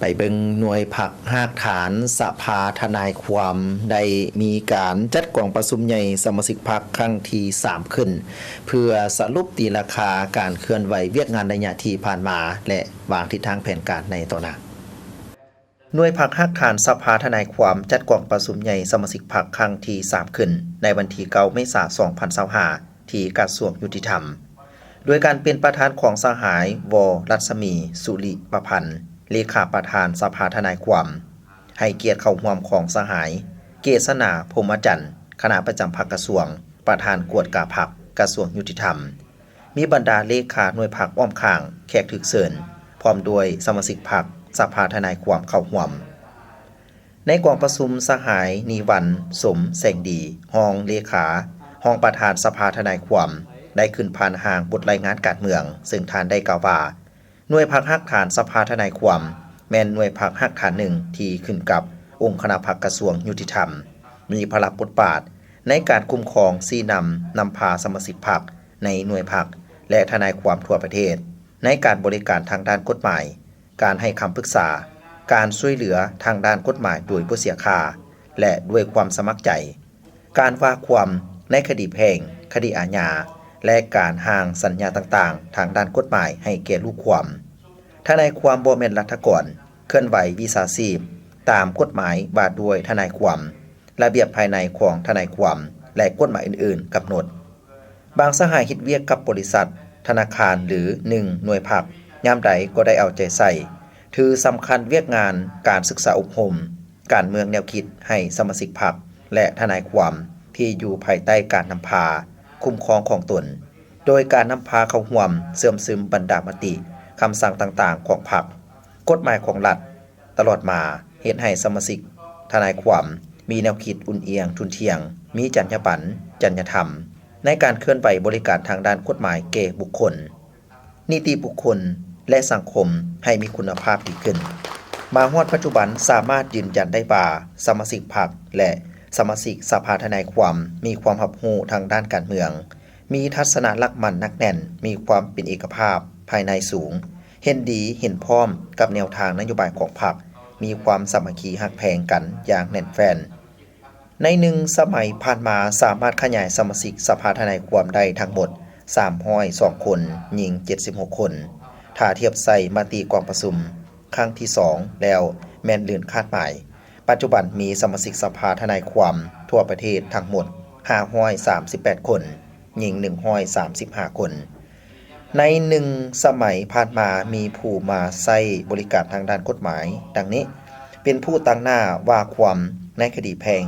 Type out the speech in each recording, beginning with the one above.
ไปเบิงหน่วยผักหากฐานสภาทนายความได้มีการจัดกองประชุมใหญ่สมาชิกพรรคครั้งที่3ขึ้นเพื่อสรุปตีราคาการเคลื่อนไหวเวียกงานระยะที่ผ่านมาและวางทิศทางแผนการในต่อหน้าหน่วยผักหากฐานสภาทนายความจัดกองประชุมใหญ่สมาชิกพรรคครั้งที่3ขึ้นในวันที่9เมษายน2025ที่กระทรวงยุติธรรมโดยการเป็นประธานของสหายวรัศมีสุริประพันธ์เลขาประธานสภาทนายความให้เกียรติเข้าร่วมของสหายเกษณาพรหมจันทร์คณะประจำพรรคกระทรวงประธานกวดกาพรรคกระทรวงยุติธรรมมีบรรดาเลขาหน่วยพรรคอ้อมข้างแขกถึกเชิญพร้อมด้วยสมาชิกพรรคสภาทนายความเข้าร่วมในกองประชุมสหายนีวันสมแสงดีรองเลขาห้องประธานสภาทนายความได้ขึ้นผ่านห่างบทรายงานการเมืองซึ่งท่านได้กล่าวว่าหน่วยพรรคหักฐานสภาทนายความแม่นหน่วยพรรคหักฐานหนึ่งที่ขึ้นกับองค์คณะพรรคกระทรวงยุติธรรมมีพลังบทบาทในการคุ้มครองชี้นำพาสมาชิกพรรคในหน่วยพรรคและทนายความทั่วประเทศในการบริการทางด้านกฎหมายการให้คำปรึกษาการช่วยเหลือทางด้านกฎหมายโดยบ่เสียค่าและด้วยความสมัครใจการว่าความในคดีแพ่งคดีอาญาและการห่างสัญญาต่างๆทางด้านกฎหมายให้แก่ลูกความทนายความบ่แม่นรัฐกรเคลื่อนไหววิชาชีพตามกฎหมายว่าด้วยทนายความระเบียบภายในของทนายความและกฎหมายอื่นๆกำหนดบางสหายเฮ็ดเวียกกับบริษัทธนาคารหรือ1หน่วยพรรคยามใดก็ได้เอาใจใส่ถือสำคัญเวียกงานการศึกษาอบรมการเมืองแนวคิดให้สมาชิกพรรคและทนายความที่อยู่ภายใต้การนำพาคุ้มครองของตนโดยการนำพาเข้าร่วมเสื่อมซึมบรรดามติคำสั่งต่างๆของพรรคกฎหมายของรัฐตลอดมาเฮ็ดให้สมาชิกทนายความมีแนวคิดอุ่นเอียงทุนเทียงมีจรรยาบรรณจรรยธรรมในการเคลื่อนไหวบริการทางด้านกฎหมายแก่บุคคลนิติบุคคลและสังคมให้มีคุณภาพดีขึ้นมาฮอดปัจจุบันสามารถยืนยันได้ว่าสมาชิกพรรคและสมาชิกสภาทนายความมีความรับรู้ทางด้านการเมืองมีทัศนะหลักมั่นนักแน่นมีความเป็นเอกภาพภายในสูงเห็นดีเห็นพร้อมกับแนวทางนโยบายของพรรคมีความสามัคคีฮักแพงกันอย่างแน่นแฟ้นใน1สมัยผ่านมาสามารถขยายสมาชิกสภาทนายความได้ทั้งหมด302คนหญิง76คนถ้าเทียบใส่มติกองประชุมครั้งที่2แล้วแม่นลื่นคาดหมายปัจจุบันมีสมาชิกสภาทนายความทั่วประเทศทั้งหมด538คนหญิง135คนใน1สมัยผ่านมามีผู้มาใช้บริการทางด้านกฎหมายดังนี้เป็นผู้ตั้งหน้าว่าความในคดีแพ่ง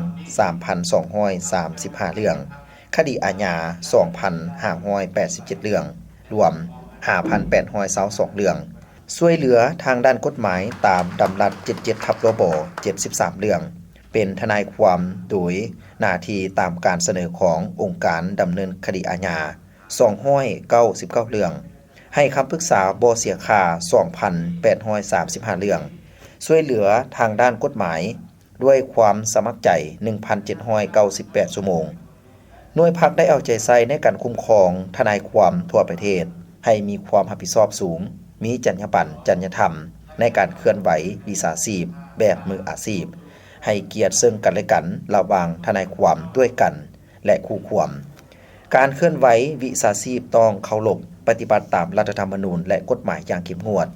3,235 เรื่องคดีอาญา 2,587 เรื่องรวม 5,822 เรื่องช่วยเหลือทางด้านกฎหมายตามดำรัส77/รบ73 เรื่องเป็นทนายความโดยหน้าที่ตามการเสนอขององค์การดำเนินคดีอาญา299 เรื่องให้คำปรึกษาบ่เสียค่า 2,835 เรื่องช่วยเหลือทางด้านกฎหมายด้วยความสมัครใจ 1,798 ชั่วโมงหน่วยพรรคได้เอาใจใส่ในการคุ้มครองทนายความทั่วประเทศให้มีความรับผิดชอบสูงมีจรรยาบรรณจรรยธรรมในการเคลื่อนไหววิชาชีพแบบมืออาชีพให้เกียรติซึ่งกันและกันระหว่างทนายความด้วยกันและคู่ควรการเคลื่อนไหววิชาชีพต้องเคารพปฏิบัติตามรัฐธรรมนูญและกฎหมายอย่างเข้มงวด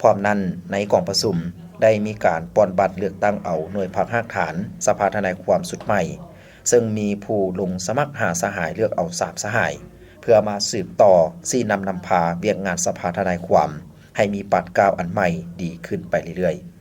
พร้อมนั้นในกองประชุมได้มีการป้อนบัตรเลือกตั้งเอาหน่วยพรรคหักฐานสภาทนายความสุดใหม่ซึ่งมีผู้ลงสมัครหาสหายเลือกเอา3สหายเพื่อมาสืบต่อชี้นำพาเวียกงานสภาทนายความให้มีปัดก้าวอันใหม่ดีขึ้นไปเรื่อยๆ